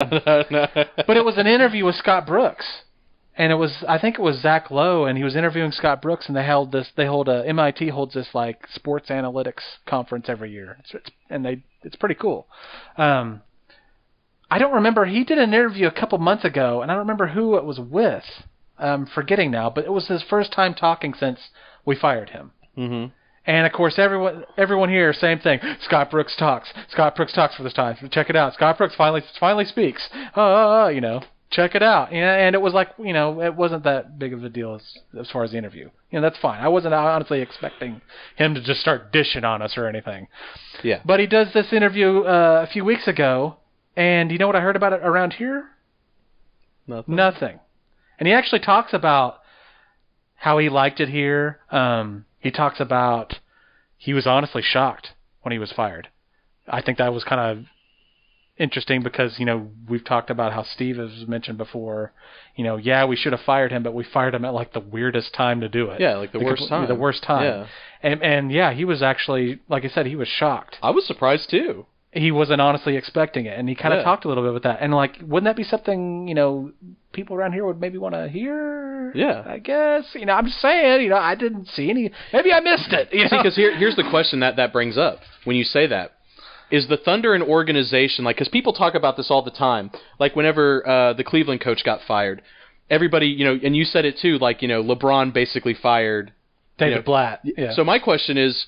No. But it was an interview with Scott Brooks. And I think it was Zach Lowe, and he was interviewing Scott Brooks, and MIT holds this like sports analytics conference every year, it's pretty cool. I don't remember. He did an interview a couple months ago, and I don't remember who it was with. I'm forgetting now, but it was his first time talking since we fired him. Mm-hmm. And of course, everyone here, same thing. Scott Brooks talks. Scott Brooks talks for this time. Check it out. Scott Brooks finally speaks. Check it out. And it was like, it wasn't that big of a deal as far as the interview. That's fine. I wasn't honestly expecting him to just start dishing on us or anything. Yeah. But he does this interview a few weeks ago, and you know what I heard about it around here? Nothing. And he actually talks about how he liked it here. He talks about he was honestly shocked when he was fired. I think that was kind of interesting because, we've talked about how Steve has mentioned before, we should have fired him, but we fired him at like the weirdest time to do it. Yeah, like the worst time. The worst time. Yeah. And he was actually, like I said, he was shocked. I was surprised too. He wasn't honestly expecting it, and he kind of talked a little bit with that. And like, wouldn't that be something, people around here would maybe want to hear? Yeah. I guess. I'm just saying, I didn't see any. Maybe I missed it. See, because here's the question that brings up when you say that. Is the Thunder an organization, like, because people talk about this all the time, like whenever the Cleveland coach got fired, everybody, and you said it too, like, LeBron basically fired David Blatt. Yeah. So my question is,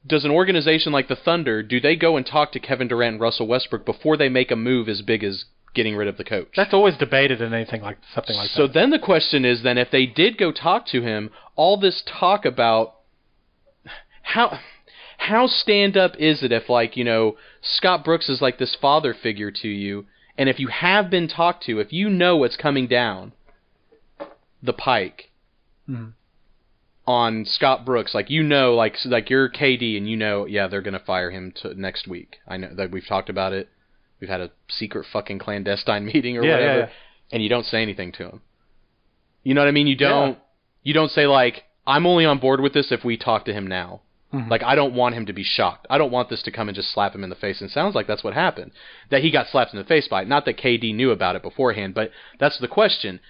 does an organization like the Thunder, do they go and talk to Kevin Durant and Russell Westbrook before they make a move as big as getting rid of the coach? That's always debated in anything like something like that. So then the question is, then if they did go talk to him, all this talk about how stand-up is it if, like, Scott Brooks is like this father figure to you, and if you have been talked to, if you know what's coming down the pike on Scott Brooks, like, like you're KD and they're going to fire him next week. I know that we've talked about it. We've had a secret fucking clandestine meeting or whatever, and you don't say anything to him. You know what I mean? You don't say, like, I'm only on board with this if we talk to him now. Mm-hmm. Like, I don't want him to be shocked. I don't want this to come and just slap him in the face. And it sounds like that's what happened. That he got slapped in the face by it. Not that KD knew about it beforehand, but that's the question.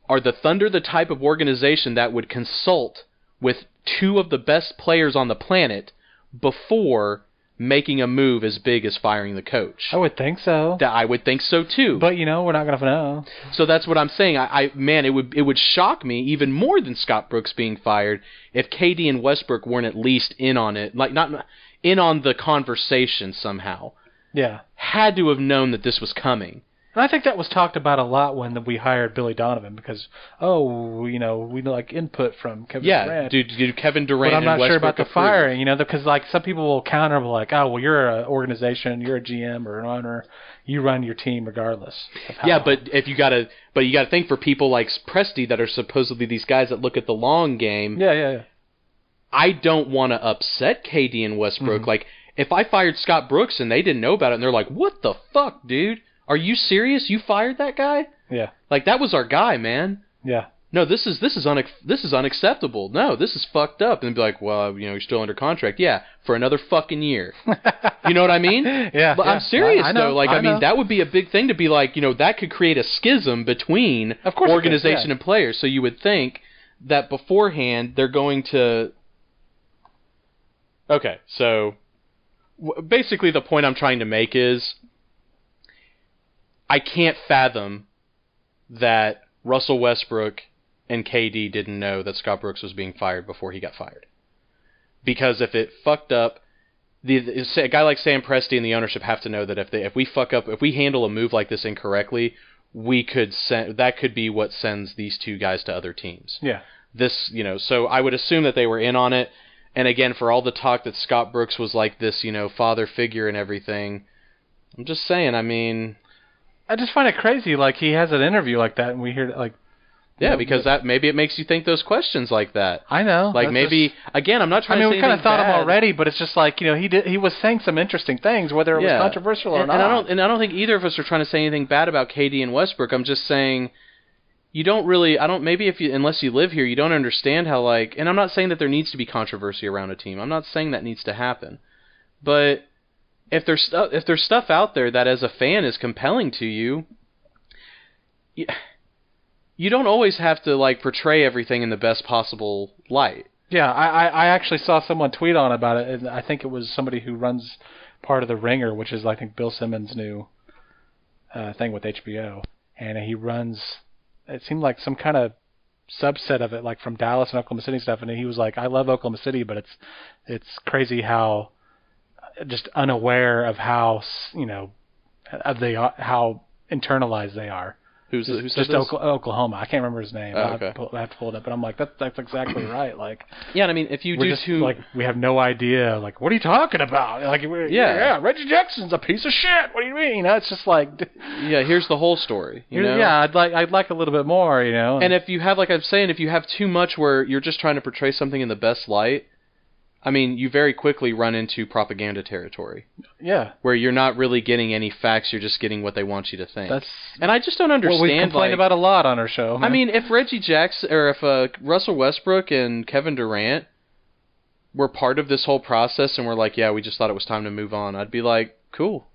Are the Thunder the type of organization that would consult with two of the best players on the planet before making a move as big as firing the coach? I would think so. I would think so too. But we're not going to know. So that's what I'm saying. It would shock me even more than Scott Brooks being fired if KD and Westbrook weren't at least in on it, like not in on the conversation somehow. Yeah. Had to have known that this was coming. And I think that was talked about a lot when we hired Billy Donovan because, we like input from Kevin Durant. Yeah, do Kevin Durant and Westbrook. But I'm not sure about the approve? firing, because like some people will counter like, oh, well, you're an organization, you're a GM or an owner, you run your team regardless. But you got to think for people like Presti that are supposedly these guys that look at the long game. Yeah. I don't want to upset KD and Westbrook. Mm-hmm. Like, if I fired Scott Brooks and they didn't know about it and they're like, what the fuck, dude? Are you serious? You fired that guy? Yeah. Like, that was our guy, man. Yeah. No, this is unacceptable. No, this is fucked up. And they'd be like, well, you're still under contract. Yeah, for another fucking year. You know what I mean? Yeah. But I'm serious, though. Like, I mean, that would be a big thing to be like, that could create a schism between organization and players. So you would think that beforehand they're going to... Okay, so basically the point I'm trying to make is I can't fathom that Russell Westbrook and KD didn't know that Scott Brooks was being fired before he got fired. Because if it fucked up, a guy like Sam Presti and the ownership have to know that if we handle a move like this incorrectly, that could be what sends these two guys to other teams. Yeah. So I would assume that they were in on it. And again, for all the talk that Scott Brooks was like this, father figure and everything, I'm just saying, I mean... I just find it crazy, like, he has an interview like that, and we hear, like... Yeah, because maybe it makes you think those questions like that. I know. Like, maybe... Again, I'm not trying to say anything bad. we kind of thought him already, but it's just like, he was saying some interesting things, whether it was controversial or not. And I don't think either of us are trying to say anything bad about KD and Westbrook. I'm just saying... You don't really, unless you live here, you don't understand how, like, and I'm not saying that there needs to be controversy around a team. I'm not saying that needs to happen. But if there's stuff out there that as a fan is compelling to you, you don't always have to like portray everything in the best possible light. Yeah, I actually saw someone tweet on about it, and I think it was somebody who runs part of The Ringer, which is I think Bill Simmons' new thing with HBO, and he runs. It seemed like some kind of subset of it, like from Dallas and Oklahoma City stuff, and he was like, "I love Oklahoma City, but it's crazy how just unaware of how how internalized they are." Who said just this? Oklahoma. I can't remember his name. Oh, okay. I have to pull it up, but I'm like, that's exactly right. Like, yeah, I mean, if you do too, like, we have no idea. Like, what are you talking about? Like, yeah, Reggie Jackson's a piece of shit. What do you mean? You know, it's just like, yeah, here's the whole story. You know? Yeah, I'd like a little bit more. You know, and if you have, like I'm saying, if you have too much where you're just trying to portray something in the best light, I mean, you very quickly run into propaganda territory. Yeah. Where you're not really getting any facts, you're just getting what they want you to think. And I just don't understand. Well, we complain about a lot on our show. Man. I mean, if Reggie Jackson, or if Russell Westbrook and Kevin Durant were part of this whole process and were like, yeah, we just thought it was time to move on, I'd be like, cool.